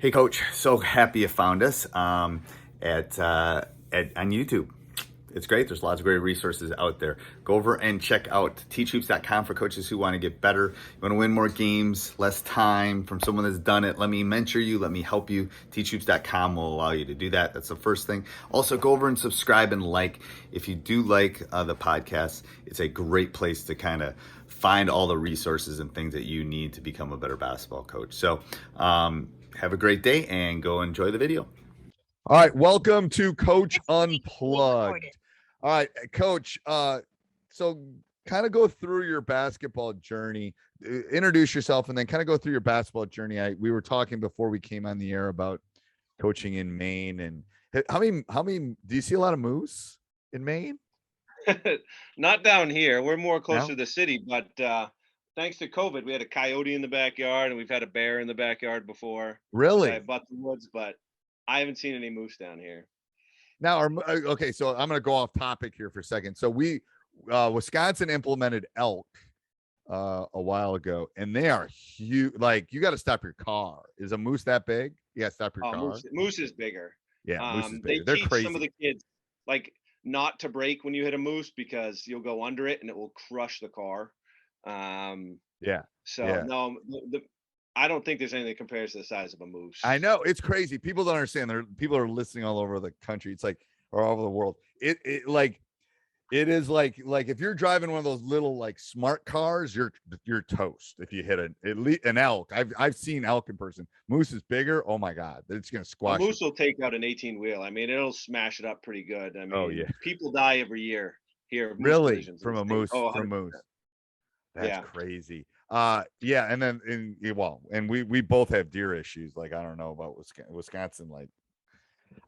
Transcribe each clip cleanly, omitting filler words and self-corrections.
Hey, Coach. So happy you found us on YouTube. It's great. There's lots of great resources out there. Go over and check out teachhoops.com for coaches who want to get better. You want to win more games, less time from someone that's done it. Let me mentor you. Let me help you. Teachhoops.com will allow you to do that. That's the first thing. Also, go over and subscribe and like. If you do like the podcast, it's a great place to kind of find all the resources and things that you need to become a better basketball coach. So, have a great day and go enjoy the video. All right, welcome to Coach Unplugged. All right, Coach. So kind of go through your basketball journey. Introduce yourself, and then kind of go through your basketball journey. We were talking before we came on the air about coaching in Maine, and how many? Do you see a lot of moose in Maine? Not down here. We're more closer No? to the city, but thanks to COVID, we had a coyote in the backyard and we've had a bear in the backyard before. So I Really? butt the woods, but I haven't seen any moose down here. Now, okay. So I'm going to go off topic here for a second. So Wisconsin implemented elk a while ago, and they are huge. Like, you got to stop your car. Is a moose that big? Yeah, stop your Oh, car. moose is bigger. Yeah, moose is They bigger. They're teach some of crazy. the kids like not to brake when you hit a moose because you'll go under it and it will crush the car. Um, Yeah, so yeah. no, I don't think there's anything that compares to the size of a moose. I know it's crazy. People don't understand. People are listening all over the country. It's like, or all over the world. It is like if you're driving one of those little like smart cars, you're toast if you hit an elk. I've seen elk in person. Moose is bigger. Oh my god, it's gonna A squash you. moose will take out an 18 wheel. I mean, it'll smash it up pretty good. I Oh mean, yeah, people die every year here of moose really? collisions in From the a state. moose? Oh, From 100%. moose? That's Yeah. crazy. Yeah, and then and we both have deer issues. Like, I don't know about Wisconsin. Like,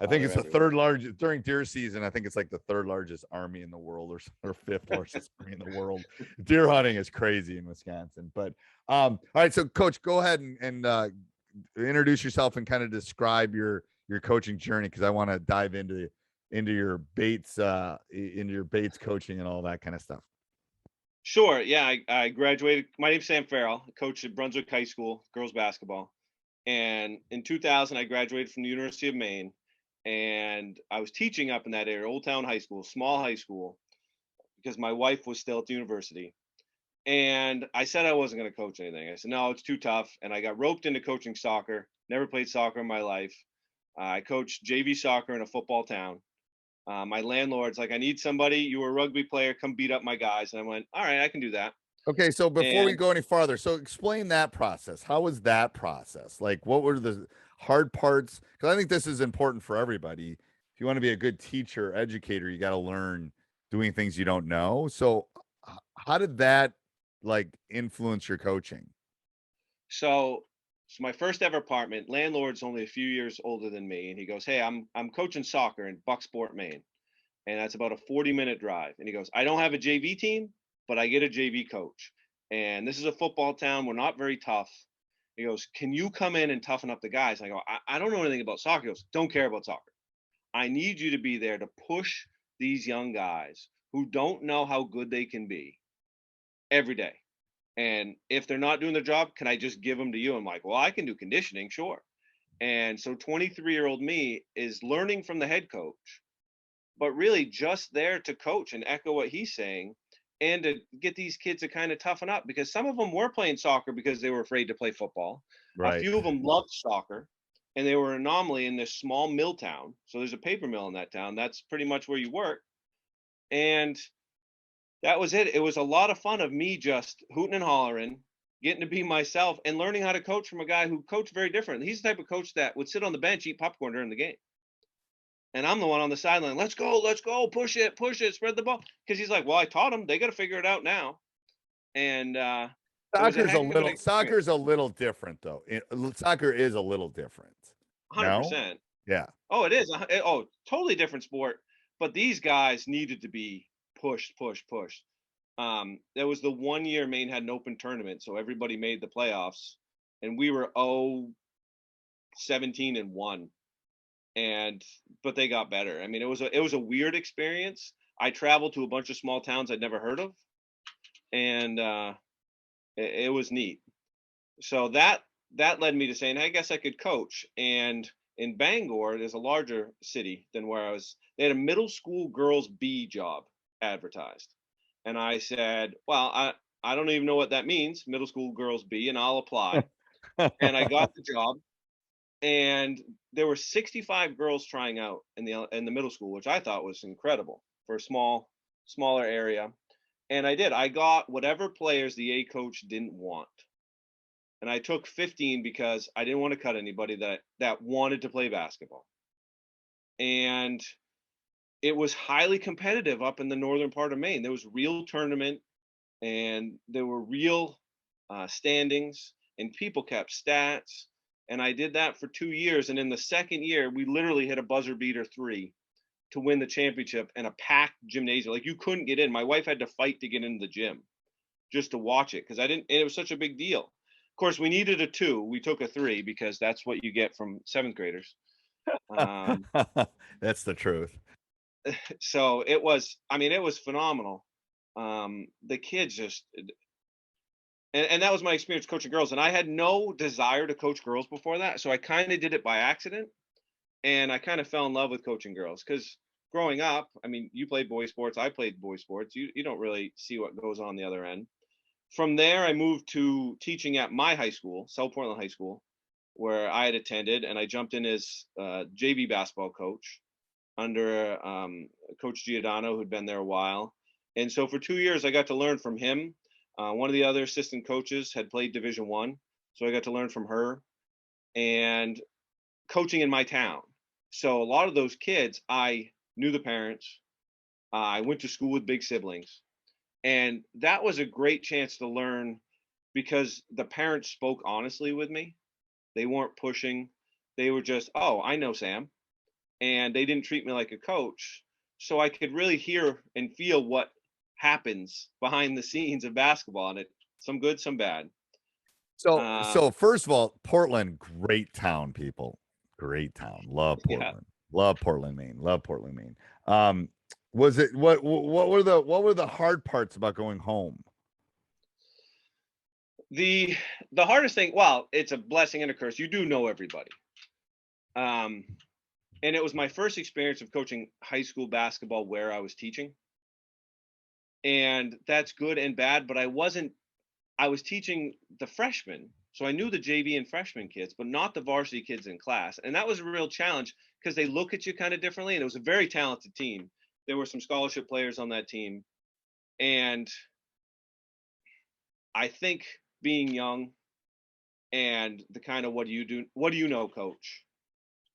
I Oh, think they're it's the everywhere. third largest during deer season. I think it's like the third largest army in the world, or fifth largest army in the world. Deer hunting is crazy in Wisconsin. But all right, so Coach, go ahead and introduce yourself and kind of describe your coaching journey, because I want to dive into your Bates coaching and all that kind of stuff. Sure. Yeah. I graduated. My name's Sam Farrell. I coached at Brunswick High School, girls basketball. And in 2000, I graduated from the University of Maine. And I was teaching up in that area, Old Town High School, small high school, because my wife was still at the university. And I said I wasn't going to coach anything. I said, no, it's too tough. And I got roped into coaching soccer. Never played soccer in my life. I coached JV soccer in a football town. My landlord's like, I need somebody. You were a rugby player. Come beat up my guys. And I went, all right, I can do that. Okay, so before we And go any farther, so explain that process. How was that process? Like, what were the hard parts? Because I think this is important for everybody. If you want to be a good teacher, educator, you got to learn doing things you don't know. So, how did that like influence your coaching? so, so my first ever apartment, landlord's only a few years older than me. And he goes, hey, I'm coaching soccer in Bucksport, Maine. And that's about a 40-minute drive. And he goes, I don't have a JV team, but I get a JV coach. And this is a football town. We're not very tough. He goes, can you come in and toughen up the guys? And I go, I don't know anything about soccer. He goes, don't care about soccer. I need you to be there to push these young guys who don't know how good they can be every day. And if they're not doing their job, can I just give them to you? I'm like, well, I can do conditioning, sure. And so 23-year-old me is learning from the head coach, but really just there to coach and echo what he's saying and to get these kids to kind of toughen up, because some of them were playing soccer because they were afraid to play football. A Right. few of them loved soccer, and they were an anomaly in this small mill town. So there's a paper mill in that town. That's pretty much where you work. And that was it. It was a lot of fun of me just hooting and hollering, getting to be myself and learning how to coach from a guy who coached very different. He's the type of coach that would sit on the bench, eat popcorn during the game. And I'm the one on the sideline. Let's go, push it, spread the ball. Because he's like, well, I taught them. They got to figure it out now. And it was a Soccer's a heck of an little experience. soccer's a little different though. Soccer is a little different. No? 100%. Yeah. Oh, it is. Oh, totally different sport. But these guys needed to be pushed. There was the 1 year Maine had an open tournament, so everybody made the playoffs, and we were 17-1. And but they got better. I mean, it was a weird experience. I traveled to a bunch of small towns I'd never heard of, and it was neat. So that led me to saying, I guess I could coach. And in Bangor, there's a larger city than where I was. They had a middle school girls B job advertised. And I said, well, I don't even know what that means, middle school girls B, and I'll apply. And I got the job. And there were 65 girls trying out in the middle school, which I thought was incredible for a smaller area. And I did. I got whatever players the A coach didn't want. And I took 15 because I didn't want to cut anybody that wanted to play basketball. And it was highly competitive up in the northern part of Maine. There was real tournament, and there were real standings, and people kept stats. And I did that for 2 years. And in the second year, we literally hit a buzzer beater 3 to win the championship in a packed gymnasium. Like, you couldn't get in. My wife had to fight to get into the gym just to watch it because I didn't. And it was such a big deal. Of course, we needed a 2. We took a 3 because that's what you get from 7th graders. That's the truth. So it was. I mean, it was phenomenal. The kids just. And that was my experience coaching girls. And I had no desire to coach girls before that. So I kind of did it by accident. And I kind of fell in love with coaching girls because growing up, I mean, you played boys sports, I played boys sports. You don't really see what goes on the other end. From there, I moved to teaching at my high school, South Portland High School, where I had attended, and I jumped in as JV basketball coach under Coach Giordano, who'd been there a while. And so for 2 years, I got to learn from him. One of the other assistant coaches had played Division I, so I got to learn from her. And coaching in my town. So a lot of those kids, I knew the parents. I went to school with big siblings. And that was a great chance to learn because the parents spoke honestly with me. They weren't pushing. They were just, oh, I know Sam. And they didn't treat me like a coach. So I could really hear and feel what happens behind the scenes of basketball, and it some good, some bad. So first of all, Portland, great town, people. Great town. Love Portland. Yeah. Love Portland, Maine. Love Portland, Maine. Was it what were the hard parts about going home? The hardest thing, well, it's a blessing and a curse. You do know everybody. And it was my first experience of coaching high school basketball where I was teaching. And that's good and bad, but I was teaching the freshmen. So I knew the JV and freshman kids, but not the varsity kids in class. And that was a real challenge because they look at you kind of differently. And it was a very talented team. There were some scholarship players on that team. And I think being young and the kind of what do you know, coach?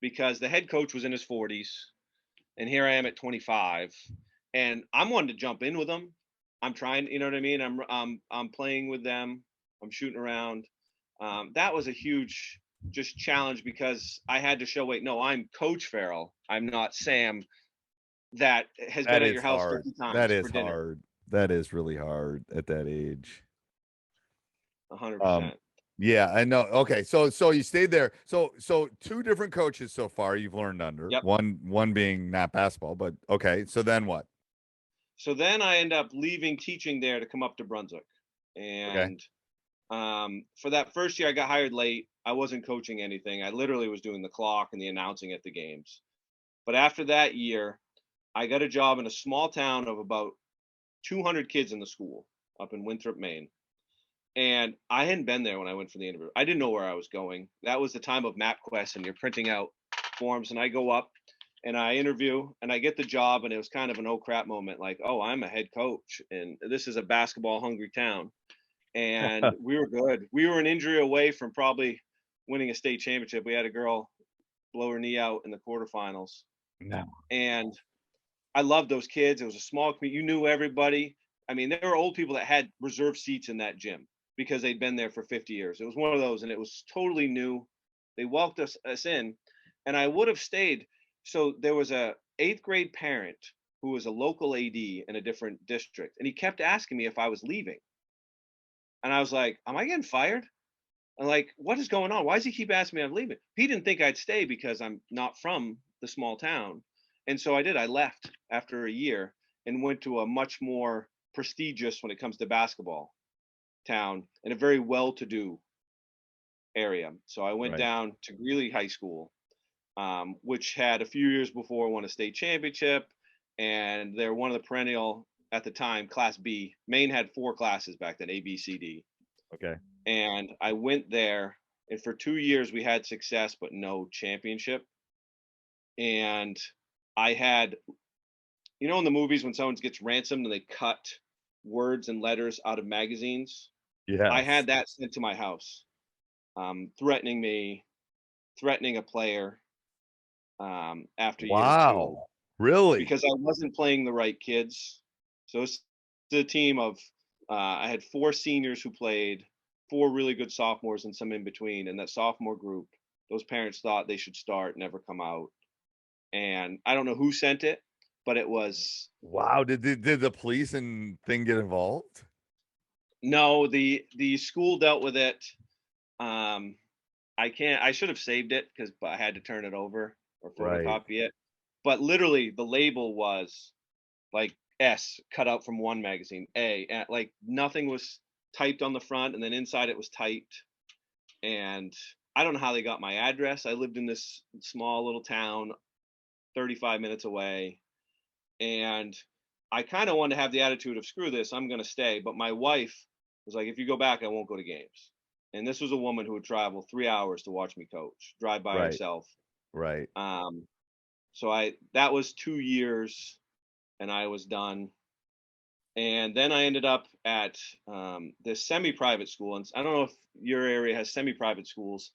Because the head coach was in his 40s and here I am at 25 and I'm wanting to jump in with them. I'm trying, you know what I mean? I'm playing with them. I'm shooting around. That was a huge just challenge because I had to show, wait, no, I'm Coach Farrell. I'm not Sam that has been at your house 50 times That is for dinner. hard. That is really hard at that age. 100%. Yeah, I know. Okay, so you stayed there. So 2 different coaches so far you've learned under. Yep. One being not basketball, but okay. So then what? So then I end up leaving teaching there to come up to Brunswick. And for that first year, I got hired late. I wasn't coaching anything. I literally was doing the clock and the announcing at the games. But after that year, I got a job in a small town of about 200 kids in the school up in Winthrop, Maine. And I hadn't been there when I went for the interview. I didn't know where I was going. That was the time of MapQuest and you're printing out forms. And I go up and I interview and I get the job. And it was kind of an oh crap moment, like, oh, I'm a head coach and this is a basketball hungry town. And we were good. We were an injury away from probably winning a state championship. We had a girl blow her knee out in the quarterfinals. No. And I loved those kids. It was a small community. You knew everybody. I mean, there were old people that had reserved seats in that gym because they'd been there for 50 years. It was one of those, and it was totally new. They welcomed us in, and I would have stayed. So there was a 8th grade parent who was a local AD in a different district, and he kept asking me if I was leaving. And I was like, am I getting fired? I'm like, what is going on? Why does he keep asking me I'm leaving? He didn't think I'd stay because I'm not from the small town. And so I did. I left after a year and went to a much more prestigious when it comes to basketball town and a very well-to-do area. So I went Right. down to Greeley High School, which had a few years before won a state championship, and they're one of the perennial at the time Class B. Maine had 4 classes back then, A, B, C, D. Okay. And I went there, and for 2 years we had success, but no championship. And I had, in the movies when someone gets ransomed and they cut words and letters out of magazines, I Yes. had that sent to my house, threatening me, threatening a player after year 2 Wow. Really? because I wasn't playing the right kids. So it's the team of I had 4 seniors who played, 4 really good sophomores, and some in between. And that sophomore group, those parents thought they should start, never come out. And I don't know who sent it, but it was Wow. Did the police and thing get involved? no, the school dealt with it. Um, I should have saved it because but I had to turn it over or Right. photocopy it. But literally the label was like S cut out from one magazine, A, and like nothing was typed on the front, and then inside it was typed. And I don't know how they got my address. I lived in this small little town 35 minutes away, and I kind of wanted to have the attitude of screw this, I'm going to stay. But my wife was like, if you go back, I won't go to games. And this was a woman who would travel 3 hours to watch me coach, drive by Right. herself. Right. So that was 2 years, and I was done. And then I ended up at this semi-private school, and I don't know if your area has semi-private schools.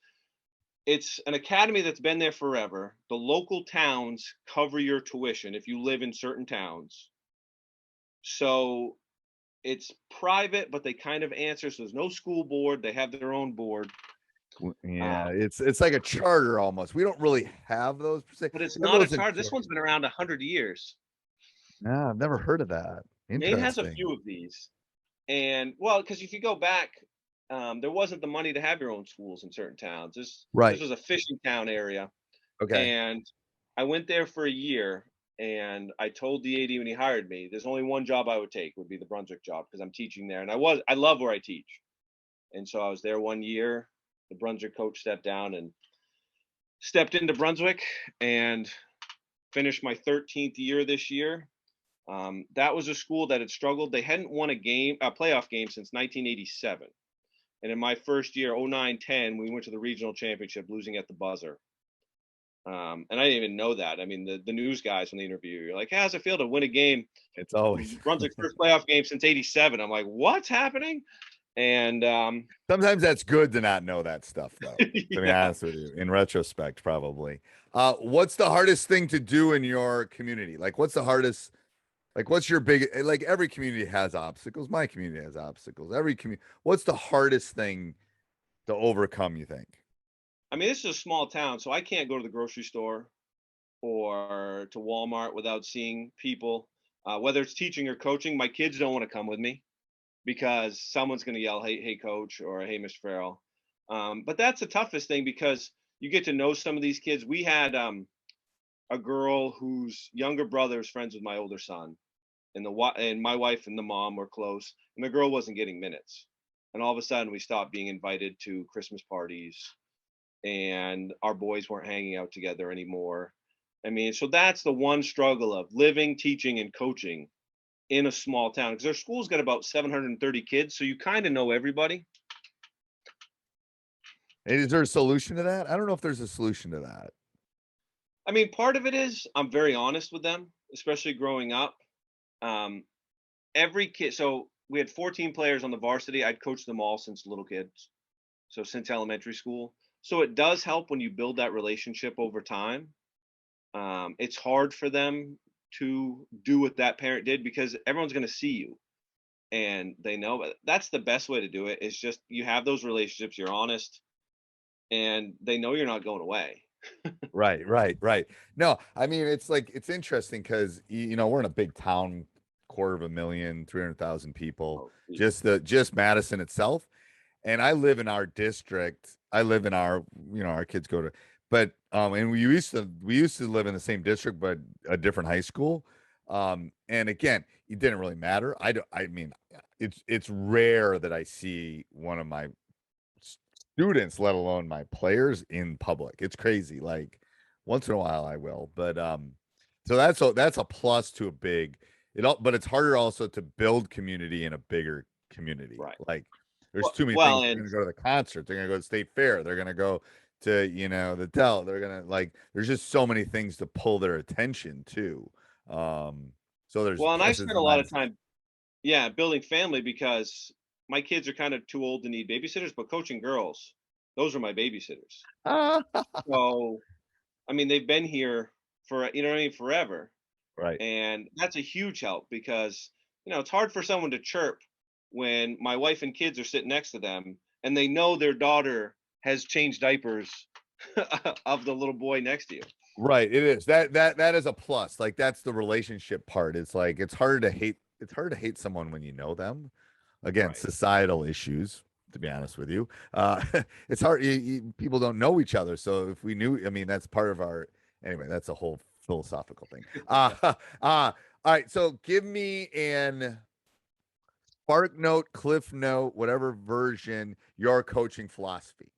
It's an academy that's been there forever. The local towns cover your tuition if you live in certain towns. So it's private, but they kind of answer. So there's no school board. They have their own board. Yeah, Um, it's like a charter almost. We don't really have those per se. but it's We have not a those in charter. This Georgia. one's been around 100 years. No, I've never heard of that. Maine has a Interesting. few of these. And well, because if you go back, there wasn't the money to have your own schools in certain towns. This Right. was a fishing town area. Okay. And I went there for a year, and I told the AD when he hired me, there's only one job I would take would be the Brunswick job because I'm teaching there. And I love where I teach. And so I was there 1 year. The Brunswick coach stepped down and stepped into Brunswick and finished my 13th year this year. That was a school that had struggled. They hadn't won a playoff game since 1987. And in my first year, 09-10, we went to the regional championship, losing at the buzzer. And I didn't even know that. I mean, the news guys when they interview you, you're like, "How's it feel to win a game? It's always Brunswick's first playoff game since '87." I'm like, "What's happening?" And sometimes that's good to not know that stuff though. To be yeah, honest with you, in retrospect, probably. What's the hardest thing to do in your community? Like, what's the hardest? Like, what's your big? Like, every community has obstacles. My community has obstacles. Every community. What's the hardest thing to overcome? You think? I mean, this is a small town, so I can't go to the grocery store or to Walmart without seeing people. Whether it's teaching or coaching, my kids don't want to come with me because someone's going to yell, "Hey, coach," or "Hey, Mr. Farrell." But that's the toughest thing because you get to know some of these kids. We had a girl whose younger brother is friends with my older son, and and my wife and the mom were close, and the girl wasn't getting minutes. And all of a sudden, we stopped being invited to Christmas parties, and our boys weren't hanging out together anymore. I mean, so that's the one struggle of living, teaching, and coaching in a small town because their school's got about 730 kids, so you kind of know everybody. And is there a solution to that? I don't know if there's a solution to that. I mean, part of it is I'm very honest with them, especially growing up. Um, every kid, so we had 14 players on the varsity. I'd coached them all since little kids, so since elementary school. So it does help when you build that relationship over time. It's hard for them to do what that parent did because everyone's going to see you and they know that's the best way to do it is just you have those relationships, you're honest, and they know you're not going away. Right, right, right. No, I mean it's like it's interesting because we're in a big town, 250,000, 300,000 people, Oh, geez. just Madison itself. And I live in our district. I live in our, our kids go to, but and we used to live in the same district, but a different high school. And again, it didn't really matter. I mean, it's rare that I see one of my students, let alone my players in public. It's crazy. Like once in a while I will, but so that's a plus to a big but it's harder also to build community in a bigger community. Right. Like there's Well, too many well, things. They're and gonna go to the concert, they're gonna go to State Fair, they're gonna go to, the Dell, they're gonna like there's just so many things to pull their attention to. So there's well, and I've pluses spent a and lot of minuses. time, yeah, building family because my kids are kind of too old to need babysitters, but coaching girls, those are my babysitters. So, I mean, they've been here for, you know what I mean, forever. Right. And that's a huge help because, it's hard for someone to chirp when my wife and kids are sitting next to them and they know their daughter has changed diapers of the little boy next to you. Right. It is. That is a plus. Like that's the relationship part. It's like it's hard to hate someone when you know them. Again, Right. societal issues, to be honest with you. It's hard. People don't know each other. So if we knew, I mean, that's part of our anyway, that's a whole philosophical thing. All right. So give me an Spark Note, Cliff Note, whatever version, your coaching philosophy.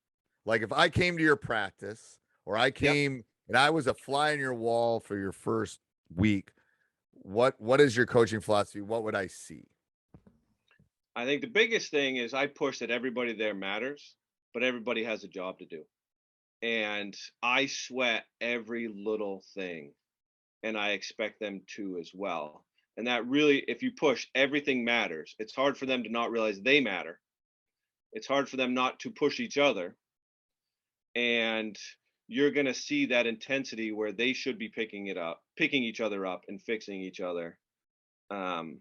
Like if I came to your practice or I Yep. came and I was a fly on your wall for your first week, what is your coaching philosophy? What would I see? I think the biggest thing is I push that everybody there matters, but everybody has a job to do. And I sweat every little thing and I expect them to as well. And that really, if you push everything matters, it's hard for them to not realize they matter. It's hard for them not to push each other. And you're going to see that intensity where they should be picking each other up and fixing each other. Um,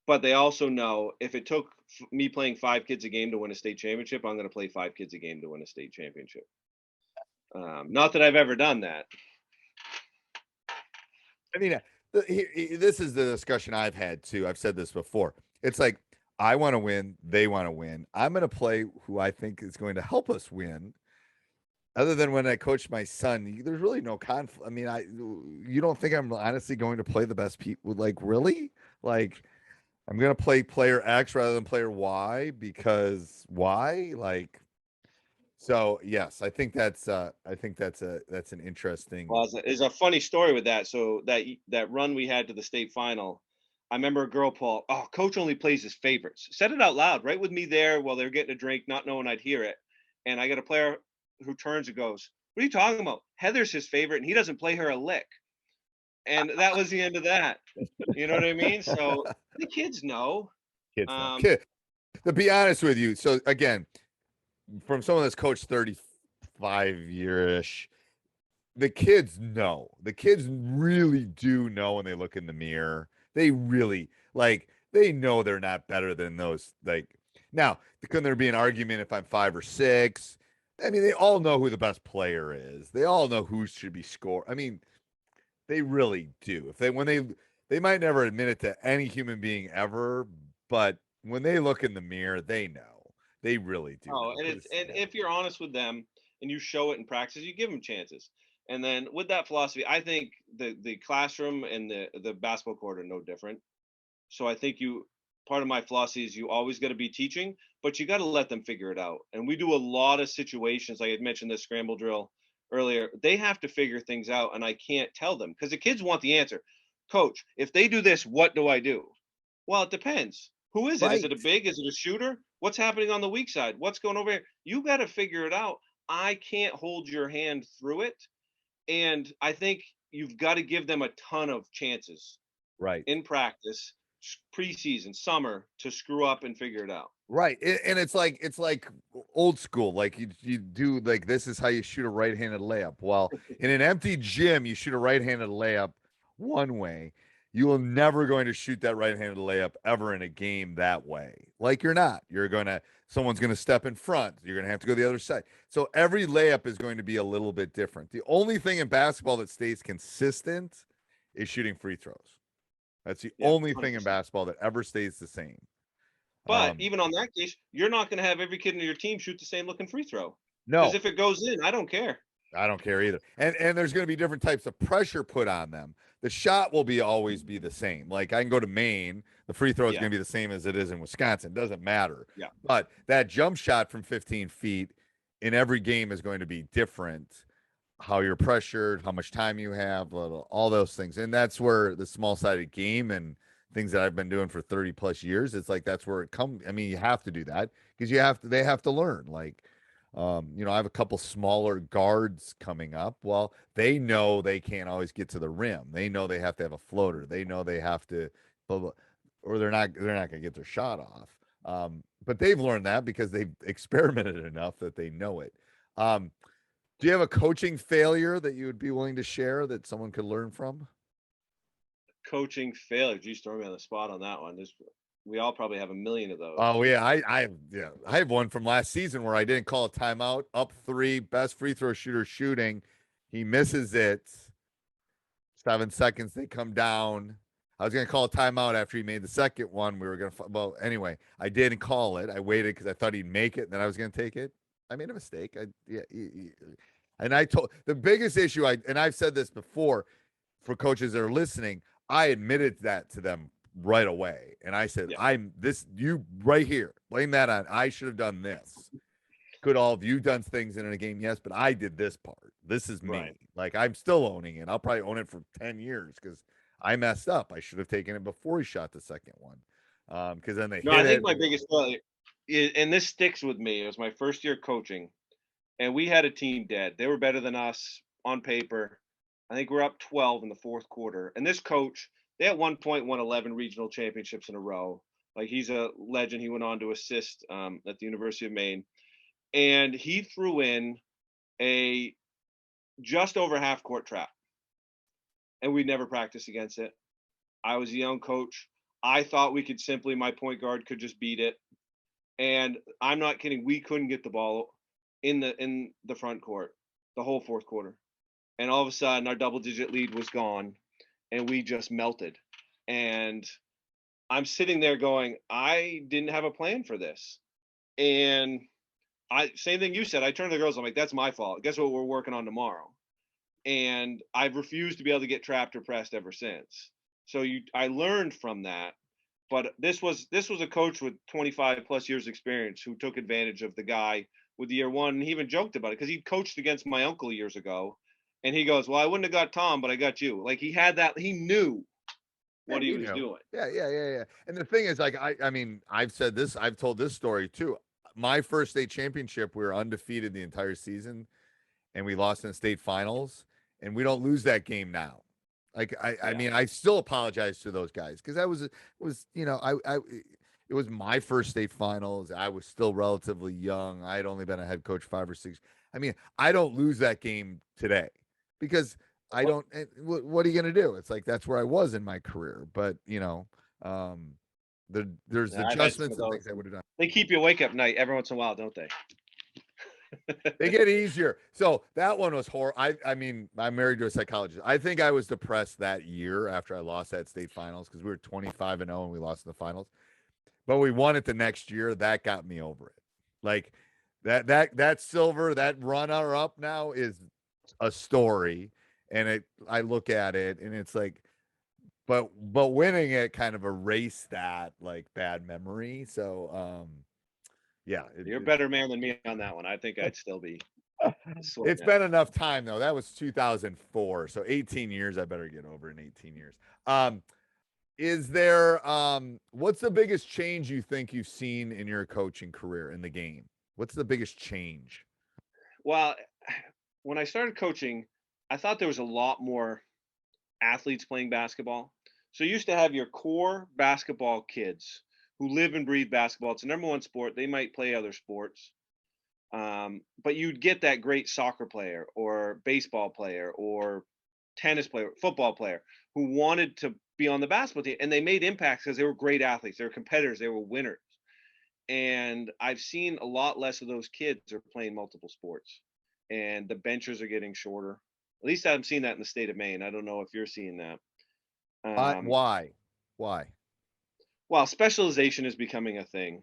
but they also know if it took me playing 5 kids a game to win a state championship, I'm going to play 5 kids a game to win a state championship. Not that I've ever done that. I mean, this is the discussion I've had too. I've said this before. It's like I want to win, they want to win. I'm going to play who I think is going to help us win. Other than when I coach my son, there's really no conflict. I mean, you don't think I'm honestly going to play the best people? Like, really? Like, I'm going to play player X rather than player Y because why? Like, so yes, I think that's an interesting. Well, there's a funny story with that. So that run we had to the state final, I remember a girl, Paul. Oh, coach only plays his favorites. Said it out loud, right with me there while they're getting a drink, not knowing I'd hear it. And I got a player who turns and goes, "What are you talking about? Heather's his favorite, and he doesn't play her a lick." And that was the end of that. You know what I mean? So the kids know. Kids know. Um, Kid, to be honest with you, so again, from someone that's coached 35 year-ish, the kids know. The kids really do know when they look in the mirror. They really they know they're not better than those. Like now, couldn't there be an argument if I'm 5 or 6? I mean, they all know who the best player is. They all know who should be scored. I mean, they really do. If they might never admit it to any human being ever, but when they look in the mirror, they know. They really do oh, know. and if you're honest with them and you show it in practice, you give them chances. And then with that philosophy, I think the classroom and the basketball court are no different. So I think part of my philosophy is you always got to be teaching, but you got to let them figure it out. And we do a lot of situations, like I had mentioned this scramble drill earlier. They have to figure things out, and I can't tell them because the kids want the answer. Coach, if they do this, what do I do? Well, it depends. Who is it? Is Right. it a big? Is it a shooter? What's happening on the weak side? What's going over here? You got to figure it out. I can't hold your hand through it. And I think you've got to give them a ton of chances Right. in practice, preseason, summer to screw up and figure it out. Right. And it's like old school. Like you do like this is how you shoot a right-handed layup. Well, in an empty gym, you shoot a right-handed layup one way. You are never going to shoot that right-handed layup ever in a game that way. Like you're not. Someone's going to step in front. You're going to have to go the other side. So every layup is going to be a little bit different. The only thing in basketball that stays consistent is shooting free throws. That's the Yeah, only thing in 100%. basketball that ever stays the same. But even on that case, you're not going to have every kid in your team shoot the same looking free throw. Because No, if it goes in, I don't care. I don't care either. And there's going to be different types of pressure put on them. The shot will always be the same. Like I can go to Maine, the free throw is Yeah. going to be the same as it is in Wisconsin. Doesn't matter. Yeah. But that jump shot from 15 feet in every game is going to be different. How you're pressured, how much time you have, all those things. And that's where the small sided game and things that I've been doing for 30 plus years, it's like that's where it comes. I mean, you have to do that because they have to learn. Like, I have a couple smaller guards coming up. Well, they know they can't always get to the rim. They know they have to have a floater. They know they have to, blah, blah, or they're not going to get their shot off. But they've learned that because they've experimented enough that they know it. Do you have a coaching failure that you would be willing to share that someone could learn from? Coaching failure. Geez, throw me on the spot on that one. We all probably have a million of those. Oh yeah, I have one from last season where I didn't call a timeout, up 3, best free throw shooter shooting. He misses it. 7 seconds, they come down. I was going to call a timeout after he made the second one. We were going to, well, anyway, I didn't call it. I waited because I thought he'd make it, and then I was going to take it. I made a mistake. And I told the biggest issue, and I've said this before for coaches that are listening, I admitted that to them right away. And I said, Yeah. you right here, blame that on, I should have done this. Could all of you done things in a game? Yes, but I did this part. This is me. Right. Like I'm still owning it. I'll probably own it for 10 years because I messed up. I should have taken it before he shot the second one. Because then they No, hit I think it. my biggest failure, and this sticks with me. It was my first year coaching, and we had a team dead. They were better than us on paper. I think we're up 12 in the fourth quarter. And this coach, they at one point won 11 regional championships in a row. Like he's a legend. He went on to assist at the University of Maine, and he threw in a just over half court trap, and we never practiced against it. I was a young coach. I thought we could simply, my point guard could just beat it. And I'm not kidding. We couldn't get the ball in the front court the whole fourth quarter. And all of a sudden our double digit lead was gone and we just melted. And I'm sitting there going, I didn't have a plan for this. And same thing you said. I turned to the girls, I'm like, that's my fault. Guess what we're working on tomorrow? And I've refused to be able to get trapped or pressed ever since. So I learned from that. But this was a coach with 25 plus years experience who took advantage of the guy with year one. And he even joked about it because he coached against my uncle years ago. And he goes, well, I wouldn't have got Tom, but I got you. Like he had that, he knew what he was doing. Yeah. And the thing is, like, I mean, I've told this story too. My first state championship, we were undefeated the entire season, and we lost in the state finals, and we don't lose that game now. Like, I mean, I still apologize to those guys because it was my first state finals. I was still relatively young. I had only been a head coach 5 or 6. I mean, I don't lose that game today because I don't. What are you going to do? It's like that's where I was in my career. But there's adjustments and things I would have done. They keep you awake at night every once in a while, don't they? They get easier. So that one was horrible. I mean, I'm married to a psychologist. I think I was depressed that year after I lost that state finals because we were 25-0 and we lost in the finals. But we won it the next year. That got me over it. Like that silver, that runner up now is a story. And I look at it and it's like, but winning it kind of erased that like bad memory. So yeah, you're a better man than me on that one. I think I'd still be. It's been enough time though. That was 2004, so 18 years. I better get over in 18 years. Is there what's the biggest change you think you've seen in your coaching career in the game? What's the biggest change? Well, when I started coaching, I thought there was a lot more athletes playing basketball. So you used to have your core basketball kids who live and breathe basketball. It's the number one sport. They might play other sports. But you'd get that great soccer player or baseball player or tennis player, football player who wanted to be on the basketball team. And they made impacts because they were great athletes. They were competitors. They were winners. And I've seen a lot less of those kids are playing multiple sports. And the benches are getting shorter. At least I'm seeing that in the state of Maine. I don't know if you're seeing that. Why? Well, specialization is becoming a thing,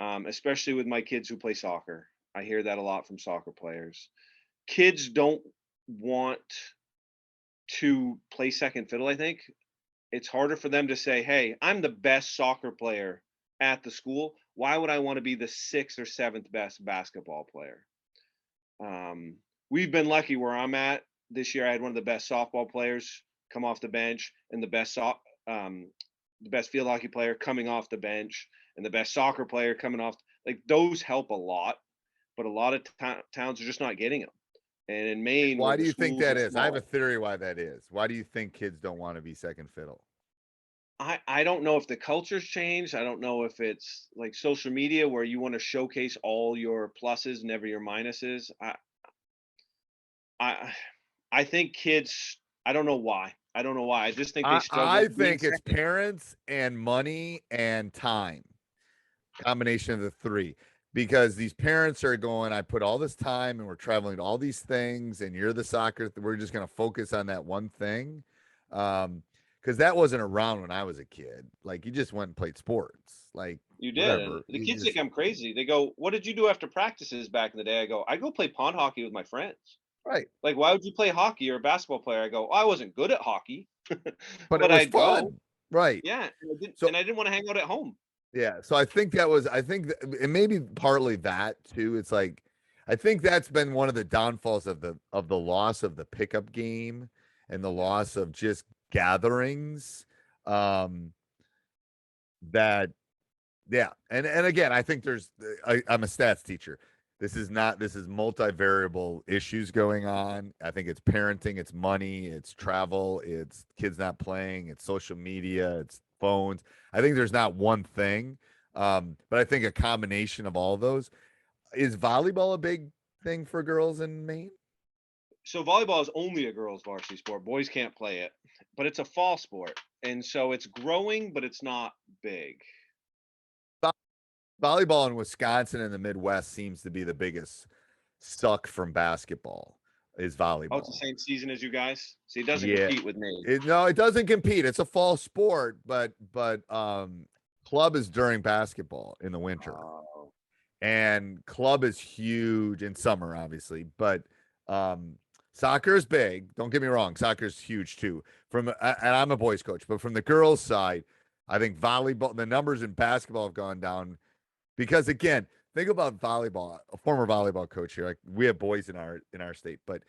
especially with my kids who play soccer. I hear that a lot from soccer players. kids don't want to play second fiddle, I think. It's harder for them to say, "Hey, I'm the best soccer player at the school. Why would I want to be the 6th or 7th best basketball player?" We've been lucky where I'm at. This year I had one of the best softball players come off the bench and the best field hockey player coming off the bench and the best soccer player coming off. Like those help a lot, but a lot of towns are just not getting them. And in Maine, where Why the do you think schools that are is? I have small, a theory why that is. Why do you think kids don't want to be second fiddle? I don't know if the culture's changed. I don't know if it's like social media where you want to showcase all your pluses, never your minuses. I I think kids. I don't know why. I don't know why. I just think they struggle I being think it's second. parents and money and time, combination of the three. Because these parents are going, I put all this time and we're traveling to all these things, and you're the soccer, we're just going to focus on that one thing. Because that wasn't around when I was a kid. Like you just went and played sports, like You did, and whatever. the You kids just think I'm crazy. They go, "What did you do after practices back in the day?" I go, "I go play pond hockey with my friends." right. Like, "Why would you play hockey? You're a basketball player." I go, "Oh, I wasn't good at hockey, But it but was I'd go." fun. Right. Yeah, and So I didn't want to hang out at home. yeah, so I think that was I think that, and maybe partly that too. It's like I think that's been one of the downfalls of the loss of the pickup game and the Yeah. loss of just gatherings. Um, that yeah, and again, I think I'm a stats teacher. This is multivariable issues going on. I think it's parenting, it's money, it's travel, it's kids not playing, it's social media, it's phones. I think there's not one thing. But I think a combination of all of those. Is volleyball a big thing for girls in Maine? So volleyball is only a girls' varsity sport. Boys can't play it, but it's a fall sport, and so it's growing, but it's not big. Vo- Volleyball in Wisconsin and the Midwest seems to be the biggest suck from basketball is Oh, it's the volleyball. same season as you guys. See, it doesn't Yeah. compete with me. No, it doesn't compete. It's a fall sport, but club is during basketball in the winter. Oh, And club is huge in summer, obviously, but um soccer is big. Don't get me wrong, soccer is huge too. And I'm a boys coach, but from the girls' side, I think volleyball, the numbers in basketball have gone down because again, think about volleyball. A former volleyball coach here, like we have boys in our state, but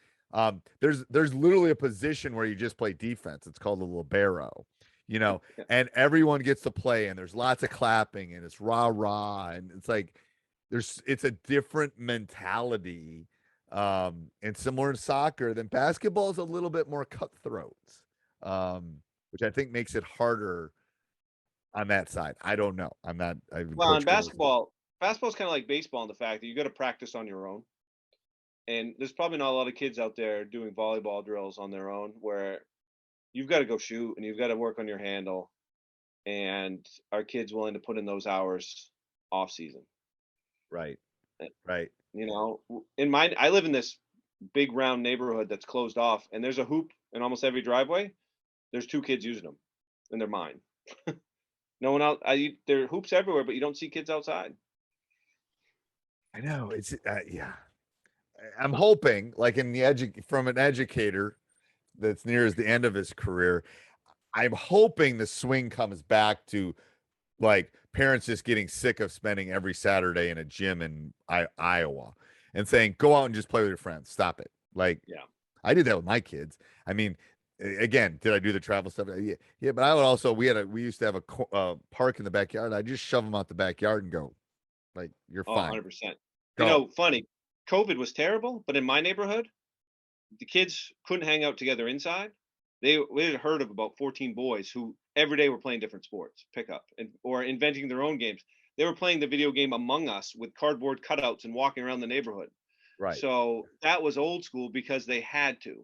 there's literally a position where you just play defense. It's called a libero, you know, yeah. and everyone gets to play, and there's lots of clapping, and it's rah rah, and it's like it's a different mentality, and similar to soccer than basketball is a little bit more cutthroat, which I think makes it harder on that side. I don't know. I've Well, in coached girls. basketball's kind of like baseball in the fact that you got to practice on your own. And there's probably not a lot of kids out there doing volleyball drills on their own where you've got to go shoot and you've got to work on your handle. And our kids willing to put in those hours off season. Right. Uh, Right. I live in this big round neighborhood that's closed off, and there's a hoop in almost every driveway. There's 2 kids using them, and they're mine. No one else. There are hoops everywhere, but you don't see kids outside. I know. It's yeah. I'm hoping, like from an educator that's near as the end of his career, I'm hoping the swing comes back to like parents just getting sick of spending every Saturday in a gym in Iowa and saying, go out and just play with your friends. Stop it. Like Yeah. I did that with my kids. I mean, again, did I do the travel stuff? Yeah, yeah. But I would also we used to have a park in the backyard. I just shove them out the backyard and go, like you're Oh, fine. 100%. Go. Funny. COVID was terrible, but in my neighborhood, the kids couldn't hang out together inside. We had heard of about 14 boys who every day were playing different sports, pickup, or inventing their own games. They were playing the video game Among Us with cardboard cutouts and walking around the neighborhood. Right. So that was old school because they had to.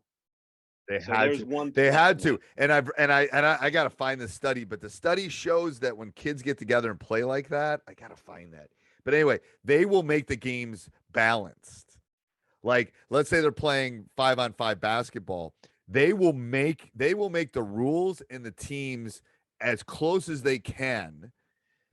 They So had there's to. one They plus had in to. that. And I got to find the study, but the study shows that when kids get together and play like that, I got to find that. But anyway, they will make the games balanced. Like, let's say they're playing 5-on-5 basketball. They will make the rules and the teams as close as they can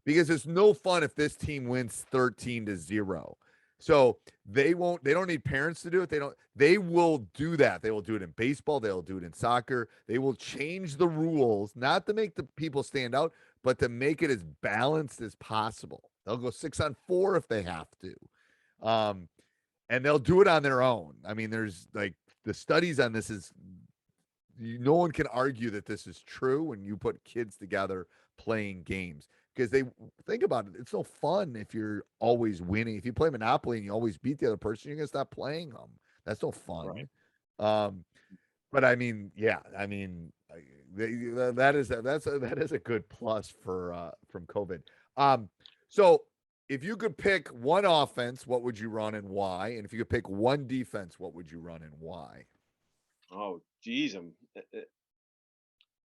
because it's no fun if this team wins 13-0. So they don't need parents to do it. They will do that. They will do it in baseball. They'll do it in soccer. They will change the rules, not to make the people stand out, but to make it as balanced as possible. They'll go 6-on-4 if they have to. And they'll do it on their own. I mean, there's like the studies on this no one can argue that this is true when you put kids together playing games, because they think about it. It's no fun if you're always winning. If you play Monopoly and you always beat the other person, you're going to stop playing them. That's no fun. Right. But I mean, yeah, I mean, that is a good plus for from COVID. So if you could pick one offense, what would you run and why? And if you could pick one defense, what would you run and why? Oh, geez,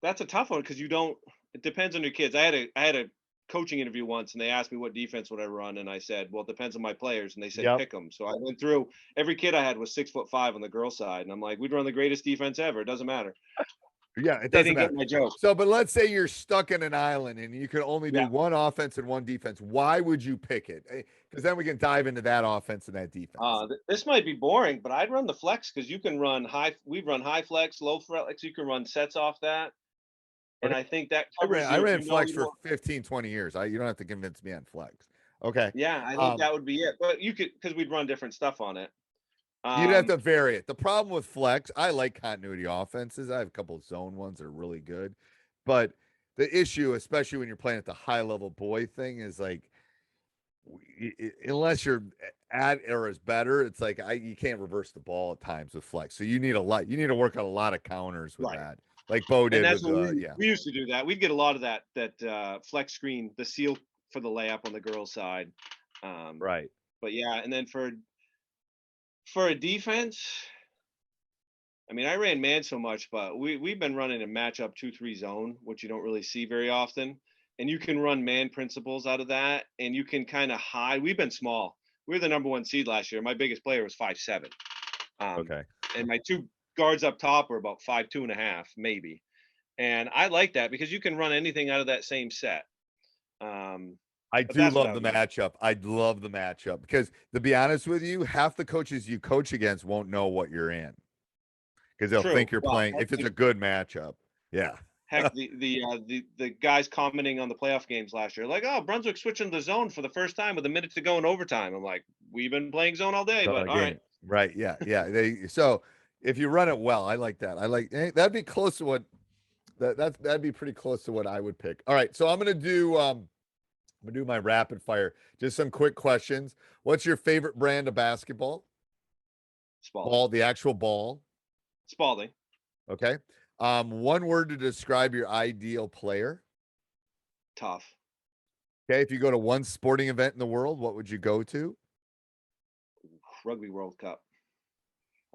that's a tough one because you don't. It depends on your kids. I had a coaching interview once, and they asked me what defense would I run, and I said, well, it depends on my players, and they said Yep. pick them. So I went through every kid I had was 6'5" on the girl side, and I'm like, we'd run the greatest defense ever. It doesn't matter. Yeah, it They doesn't didn't matter. get my joke. So, but let's say you're stuck in an island and you can only do Yeah. one offense and one defense. Why would you pick it? Because then we can dive into that offense and that defense. This might be boring, but I'd run the flex because you can run high. We've run high flex, low flex. You can run sets off that. And I think that I ran flex for 15, 20 years. You don't have to convince me on flex. Okay. Yeah, I think that would be it. But you could, because we'd run different stuff on it. You'd have to vary it. The problem with flex, I like continuity offenses. I have a couple of zone ones that are really good. But the issue, especially when you're playing at the high level boy thing, is like, unless you're at or is better, it's like you can't reverse the ball at times with flex. So you need to work on a lot of counters with that. Like Bo did. And that's with, we used to do that. We'd get a lot of that flex screen, the seal for the layup on the girls' side. Right. But yeah, and then for a defense, I mean, I ran man so much, but we've been running a matchup 2-3 zone, which you don't really see very often. And you can run man principles out of that, and you can kind of hide. We've been small. We were the number 1 seed last year. My biggest player was 5'7". Okay. And my 2 guards up top were about 5'2.5", maybe. And I like that because you can run anything out of that same set. I do love the matchup. I love the matchup because, to be honest with you, half the coaches you coach against won't know what you're in because they'll think you're playing if it's a good matchup. Yeah. Heck, the guys commenting on the playoff games last year, like, oh, Brunswick switching the zone for the first time with a minute to go in overtime. I'm like, we've been playing zone all day, but all right. Right. Yeah. Yeah. So if you run it well, I like that. That'd be close to what that'd be pretty close to what I would pick. All right. So I'm going to do my rapid fire. Just some quick questions. What's your favorite brand of basketball? Spalding. Ball, the actual ball. Spalding. Okay. One word to describe your ideal player. Tough. Okay. If you go to one sporting event in the world, what would you go to? Rugby World Cup.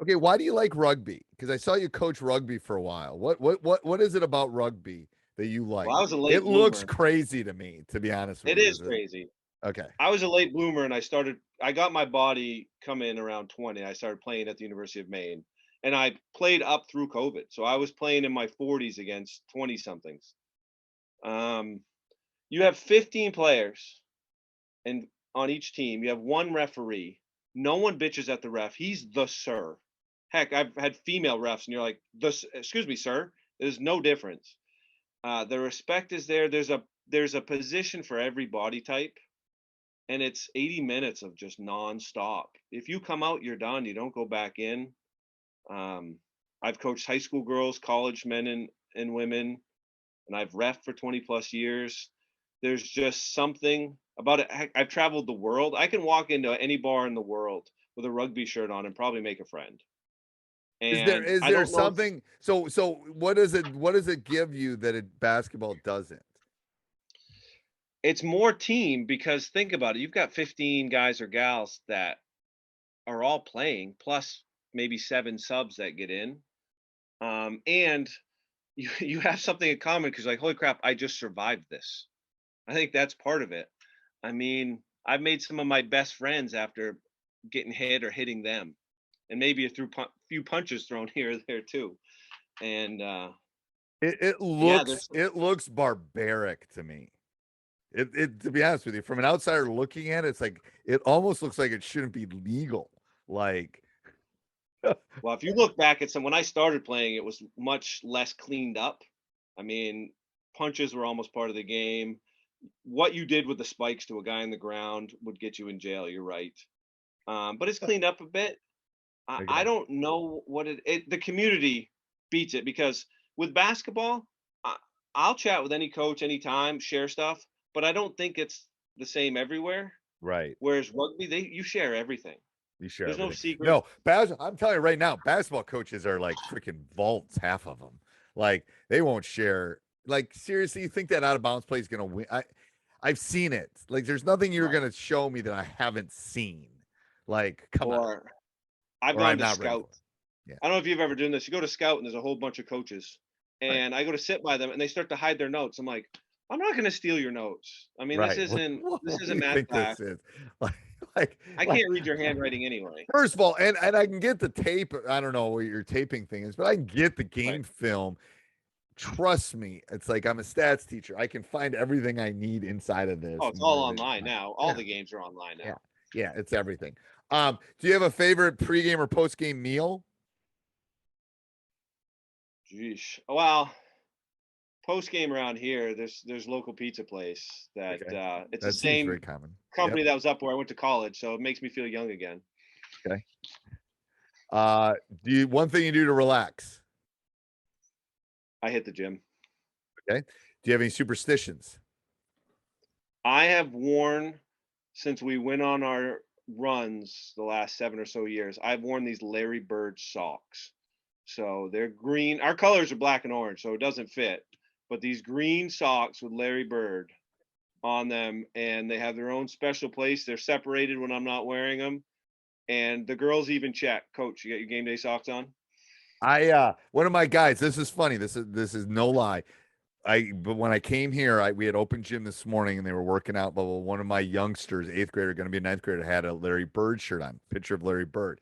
Okay. Why do you like rugby? Because I saw you coach rugby for a while. What is it about rugby that you like? Well, I was a late bloomer. Looks crazy to me, to be honest with you. It is crazy. Okay. I was a late bloomer, and I got my body come in around 20. I started playing at the University of Maine, and I played up through COVID. So I was playing in my 40s against 20 somethings. You have 15 players and on each team. You have one referee. No one bitches at the ref. He's the sir. Heck, I've had female refs, and you're like, excuse me, sir. There's no difference. The respect is there. There's a position for every body type, and it's 80 minutes of just nonstop. If you come out, you're done. You don't go back in. I've coached high school girls, college men and women, and I've reffed for 20 plus years. There's just something about it. I've traveled the world. I can walk into any bar in the world with a rugby shirt on and probably make a friend. And is there something? So what does it give you that basketball doesn't? It's more team, because think about it. You've got 15 guys or gals that are all playing, plus maybe 7 subs that get in. And you have something in common because, like, holy crap, I just survived this. I think that's part of it. I mean, I've made some of my best friends after getting hit or hitting them, and maybe a few punches thrown here or there too. And it looks barbaric to me. It to be honest with you, from an outsider looking at it, it's like it almost looks like it shouldn't be legal. Like, Well, if you look back at when I started playing, it was much less cleaned up. I mean, punches were almost part of the game. What you did with the spikes to a guy on the ground would get you in jail. You're right. But it's cleaned up a bit. I okay. don't know what the community beats it because with basketball, I, I'll chat with any coach anytime, share stuff, but I don't think it's the same everywhere. Right. Whereas rugby, you share everything. You share There's no everything. secrets. No, I'm telling you right now, basketball coaches are like freaking vaults, half of them. Like they won't share. Like seriously, you think that out of bounds play is gonna win? I've seen it. Like there's nothing you're Right. gonna show me that I haven't seen. Like, come on. Or I've Or gone I'm to not ready for scout. it. Yeah. I don't know if you've ever done this. You go to scout and there's a whole bunch of coaches, Right. and I go to sit by them and they start to hide their notes. I'm like, I'm not going to steal your notes. I mean, Right. this What do isn't you math think class. this is? Like, like, I like can't read your handwriting anyway. first of all, and I can get the tape. I don't know what your taping thing is, but I can get the Right. game film. Trust me, it's like I'm a stats teacher. I can find everything I need inside of this. Oh, it's all online now. All Yeah, the games are online yeah, now. yeah. It's everything. Do you have a favorite pregame or postgame meal? Jeez. Well, post game around here, there's local pizza place that Okay, it's the that seems very same common. Yep. company that was up where I went to college, so it makes me feel young again. Okay. Uh, do you one thing you do to relax? I hit the gym. Okay. Do you have any superstitions? I have worn since we went on our runs the last 7 or so years. I've worn these Larry Bird socks. So they're green. Our colors are black and orange, so it doesn't fit. But these green socks with Larry Bird on them, and they have their own special place. They're separated when I'm not wearing them. And the girls even check, Coach, you got your game day socks on? One of my guys, this is funny. This is no lie. But when I came here, we had open gym this morning and they were working out. But one of my youngsters, eighth grader, going to be a ninth grader, had a Larry Bird shirt on, picture of Larry Bird.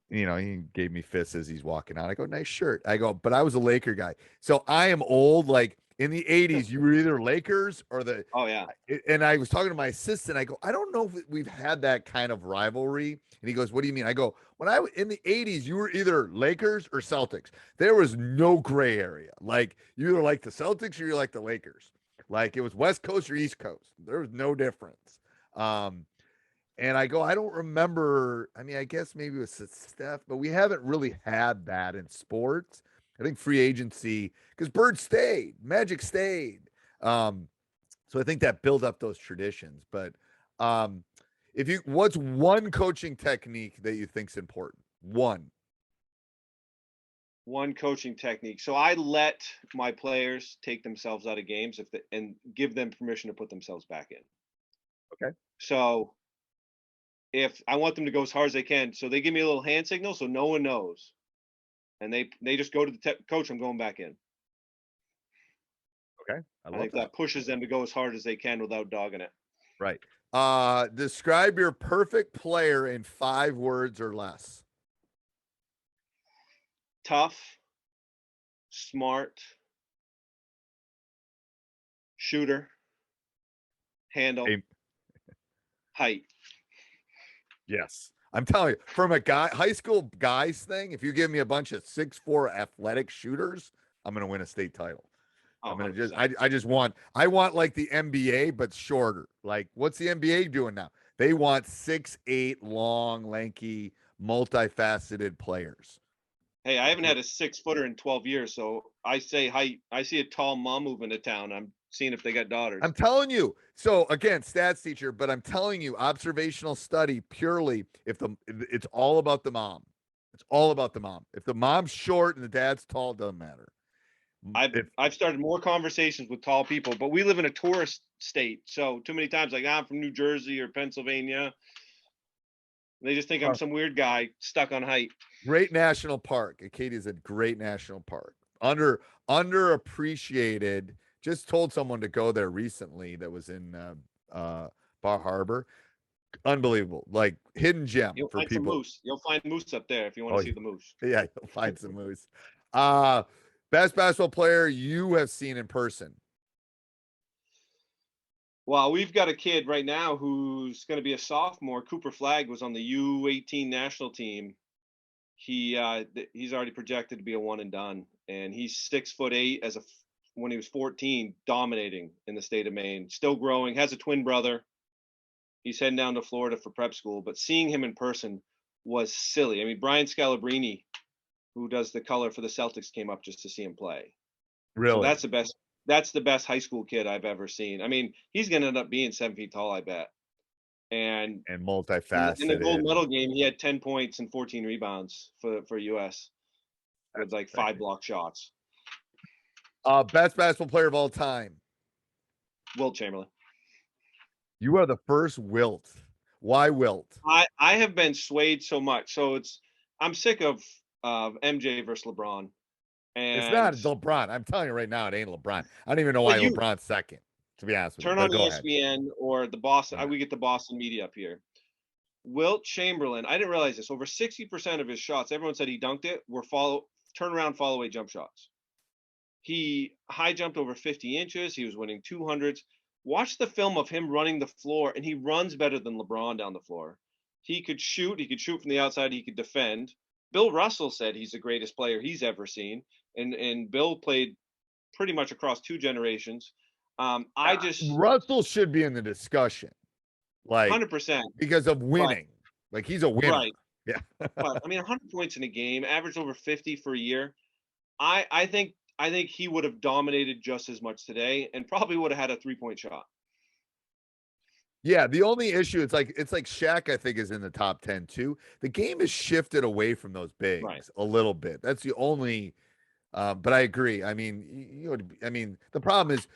You know, he gave me fists as he's walking out. I go, nice shirt. I go, but I was a Laker guy. So I am old. Like in the 80s, you were either Lakers or Oh yeah. and I was talking to my assistant. I go, I don't know if we've had that kind of rivalry. And he goes, what do you mean? I go, in the 80s, you were either Lakers or Celtics. There was no gray area. Like you either like the Celtics or you like the Lakers. Like it was West Coast or East Coast. There was no difference. And I go, I don't remember. I mean, I guess maybe it was Steph, but we haven't really had that in sports. I think free agency, because Bird stayed, Magic stayed. So I think that built up those traditions. But what's one coaching technique that you think's important? One coaching technique. So I let my players take themselves out of games and give them permission to put themselves back in. Okay. So if I want them to go as hard as they can, so they give me a little hand signal so no one knows. And they just go to the coach, I'm going back in. Okay. I think that pushes them to go as hard as they can without dogging it. Right. Describe your perfect player in 5 words or less. Tough, smart, shooter, handle, height. Yes. I'm telling you, from a high school guys thing, if you give me a bunch of 6'4" athletic shooters, I'm gonna win a state title. Oh, I'm gonna I want like the NBA, but shorter. Like, what's the NBA doing now? They want 6'8", long, lanky, multifaceted players. Hey, I haven't had a 6-footer in 12 years, so I say height. I see a tall mom moving to town. I'm seeing if they got daughters. I'm telling you. So again, stats teacher, but I'm telling you, observational study purely. It's all about the mom. It's all about the mom. If the mom's short and the dad's tall, it doesn't matter. I've started more conversations with tall people, but we live in a tourist state, so too many times like I'm from New Jersey or Pennsylvania. They just think I'm some weird guy stuck on height. Great national park. Acadia is a great national park. Underappreciated. Just told someone to go there recently that was in Bar Harbor. Unbelievable. Like hidden gem You'll for find people. some moose. You'll find moose up there if you want to see the moose. Yeah, you'll find some moose. Best basketball player you have seen in person. Well, we've got a kid right now who's going to be a sophomore. Cooper Flagg was on the U18 national team. He's already projected to be a one and done, and he's 6'8" when he was 14, dominating in the state of Maine. Still growing. Has a twin brother. He's heading down to Florida for prep school, but seeing him in person was silly. I mean, Brian Scalabrine, who does the color for the Celtics, came up just to see him play. So Really? that's the best high school kid I've ever seen. I mean, he's going to end up being 7 feet tall, I bet. And And in the gold multifaceted. medal game, he had 10 points and 14 rebounds for US with like 5 block shots. Best basketball player of all time. Wilt Chamberlain. You are the first Wilt. Why Wilt? I have been swayed so much. So I'm sick of MJ versus LeBron. It's And not LeBron. I'm telling you right now, it ain't LeBron. I don't even know why LeBron's second, to be honest with you. turn But on go ahead. ESPN or the Boston. Right. We get the Boston media up here. Wilt Chamberlain, I didn't realize this. Over 60% of his shots, everyone said he dunked it, were turnaround follow away jump shots. He high jumped over 50 inches. He was winning 200s. Watch the film of him running the floor, and he runs better than LeBron down the floor. He could shoot. He could shoot from the outside. He could defend. Bill Russell said he's the greatest player he's ever seen, and Bill played pretty much across 2 generations. Russell should be in the discussion, like 100%, because of winning. Like he's a winner. right? Yeah. But I mean, 100 points in a game, averaged over 50 for a year. I think he would have dominated just as much today, and probably would have had a 3-point shot. Yeah, the only issue it's like Shaq, I think, is in the top 10 too. The game has shifted away from those bigs a little bit. That's the only but I agree. I mean, the problem is,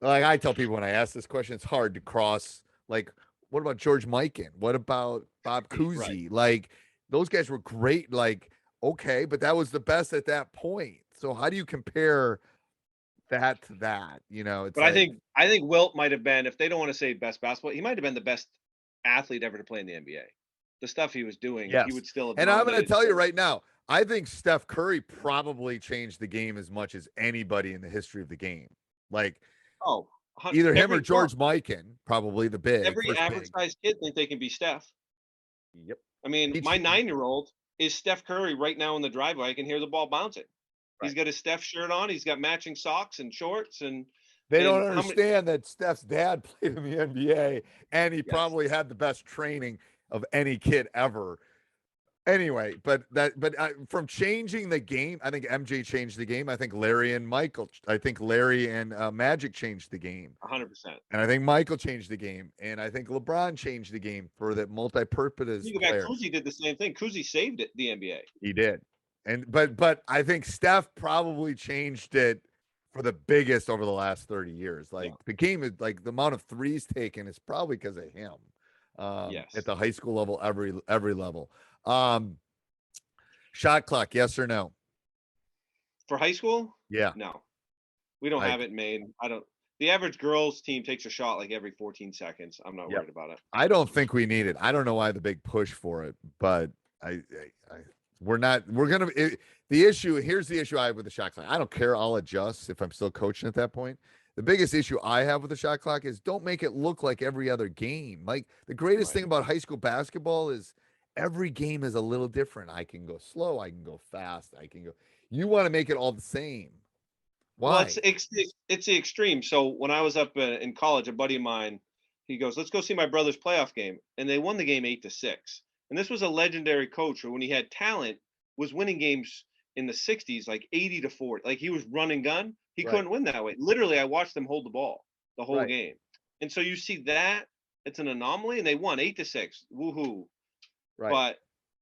like I tell people when I ask this question, it's hard to cross. Like, what about George Mikan? What about Bob Cousy? Like, those guys were great. Like, okay, but that was the best at that point. So how do you compare that to that? It's But I think Wilt might have been, if they don't want to say best basketball, he might have been the best athlete ever to play in the NBA. The stuff he was doing, he would still have. And I'm going to tell you right now, I think Steph Curry probably changed the game as much as anybody in the history of the game. Like, either him or George Mikan, probably the big. Every average sized kid think they can be Steph. Yep. I mean, my 9-year-old is Steph Curry right now in the driveway. I can hear the ball bouncing. He's got his Steph shirt on. He's got matching socks and shorts. And they don't understand that Steph's dad played in the NBA, and he probably had the best training of any kid ever. Anyway, but from changing the game, I think MJ changed the game. I think Larry and Magic changed the game. 100%. And I think Michael changed the game. And I think LeBron changed the game for that multi-purpose player. Cousy did the same thing. Cousy saved it, the NBA. He did. And but I think Steph probably changed it for the biggest over the last 30 years. Like the game is like the amount of threes taken is probably because of him. At the high school level, every level. Shot clock, yes or no? For high school? Yeah. No. We don't have it made. The average girls team takes a shot like every 14 seconds. I'm not worried about it. I don't think we need it. I don't know why the big push for it, but here's the issue I have with the shot clock. I don't care. I'll adjust if I'm still coaching at that point. The biggest issue I have with the shot clock is don't make it look like every other game. Like the greatest thing about high school basketball is every game is a little different. I can go slow. I can go fast. You want to make it all the same. Why? Well, it's the extreme. So when I was up in college, a buddy of mine, he goes, let's go see my brother's playoff game. And they won the game 8-6. And this was a legendary coach who, when he had talent, was winning games in the 60s, like 80-40. Like he was run and gun. He couldn't win that way. Literally, I watched them hold the ball the whole game. And so you see that it's an anomaly, and they won 8-6. Woohoo. Right. But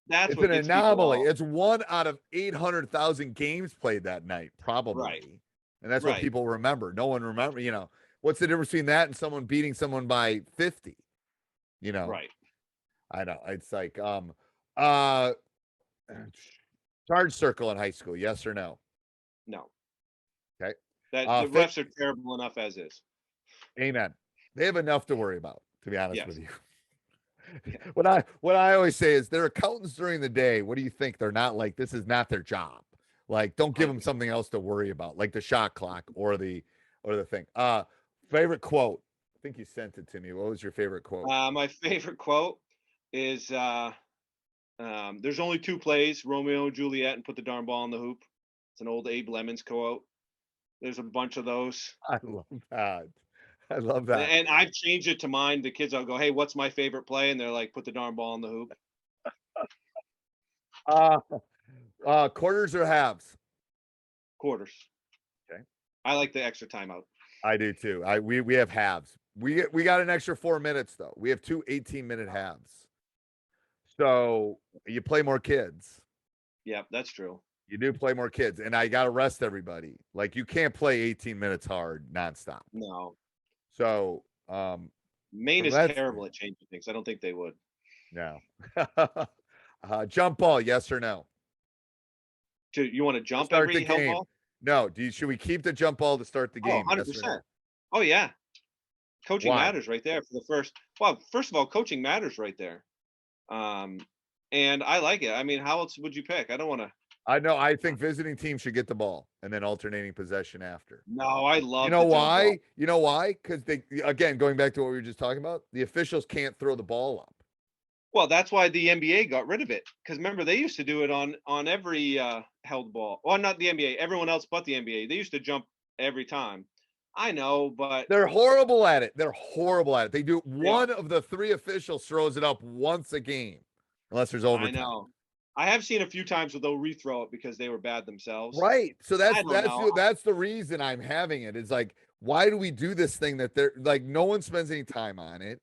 that's an anomaly. It's 1 out of 800,000 games played that night, probably. Right. And that's what people remember. No one remember, what's the difference between that and someone beating someone by 50? Right. I know. It's like charge circle in high school, yes or no? No. Okay. The refs are terrible enough as is. Amen. They have enough to worry about, to be honest with you. What I always say is they're accountants during the day. What do you think? They're not like, this is not their job. Like, don't give them something else to worry about, like the shot clock or the thing. Favorite quote think you sent it to me. What was your favorite quote? My favorite quote is there's only two plays, Romeo and Juliet, and put the darn ball in the hoop. It's an old Abe Lemons quote. There's a bunch of those. I love that. I love that. And I've changed it to mine. The kids, I'll go, hey, what's my favorite play? And they're like, put the darn ball in the hoop. Quarters or halves? Quarters. Okay. I like the extra timeout. I do too. We have halves. We got an extra 4 minutes though. We have two 18-minute halves. So you play more kids. Yep, that's true. You do play more kids, and I got to rest everybody. Like you can't play 18 minutes hard nonstop. No. So Maine is terrible at changing things. I don't think they would. No. Jump ball, yes or no? You want to jump Start every the help game. ball? No. Should we keep the jump ball to start the game? Oh, 100%. Yes or no? Oh, yeah. Coaching Why? matters right there for the first. Well, first of all, coaching matters right there. And I like it. I mean, how else would you pick? I don't want to. I know. I think visiting teams should get the ball and then alternating possession after. No, I love. You know the jump why? ball. You know why? Because they, again, going back to what we were just talking about, the officials can't throw the ball up. Well, that's why the NBA got rid of it. Because remember, they used to do it on every held ball. Well, not the NBA. Everyone else but the NBA. They used to jump every time. I know, but They're horrible at it. They're horrible at it. They do one of the three officials throws it up once a game, unless there's overtime. I know. I have seen a few times where they'll rethrow it because they were bad themselves. Right. So that's the reason I'm having it. Is like, why do we do this thing that they're like no one spends any time on it?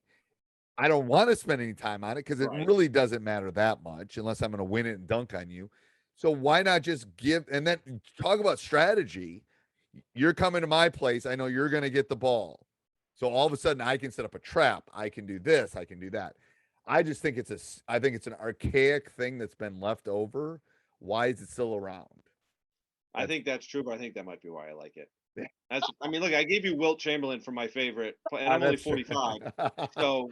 I don't want to spend any time on it because it really doesn't matter that much unless I'm going to win it and dunk on you. So why not just give and then talk about strategy? You're coming to my place. I know you're going to get the ball. So all of a sudden I can set up a trap. I can do this. I can do that. I just think I think it's an archaic thing that's been left over. Why is it still around? I think that's true, but I think that might be why I like it. Yeah. I mean, look, I gave you Wilt Chamberlain for my favorite, and I'm only 45, so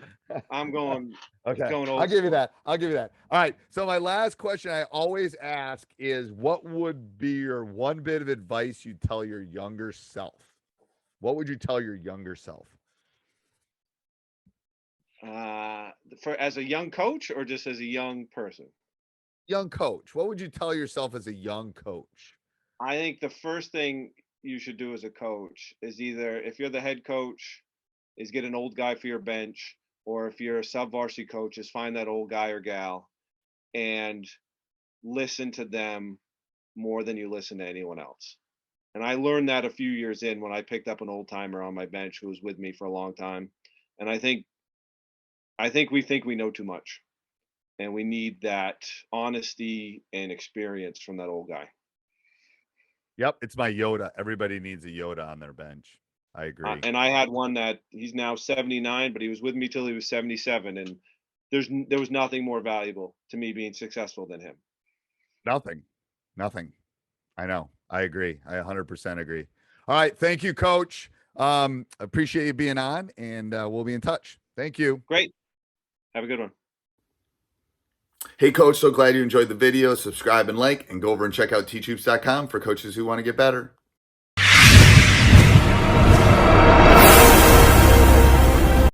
I'm going. Okay, going I'll give you that. I'll give you that. All right. So my last question I always ask is, what would be your one bit of advice you'd tell your younger self? What would you tell your younger self? As a young coach or just as a young person? Young coach. What would you tell yourself as a young coach? I think the first thing you should do as a coach is either, if you're the head coach, is get an old guy for your bench, or if you're a sub-varsity coach, is find that old guy or gal and listen to them more than you listen to anyone else. And I learned that a few years in when I picked up an old timer on my bench who was with me for a long time. And I think we think we know too much, and we need that honesty and experience from that old guy. Yep, it's my Yoda. Everybody needs a Yoda on their bench. I agree. And I had one that he's now 79, but he was with me till he was 77, and there was nothing more valuable to me being successful than him. Nothing. I know. I agree. I 100% agree. All right. Thank you, Coach. Appreciate you being on, and we'll be in touch. Thank you. Great. Have a good one. Hey, Coach, so glad you enjoyed the video. Subscribe and like, and go over and check out teachhoops.com for coaches who want to get better.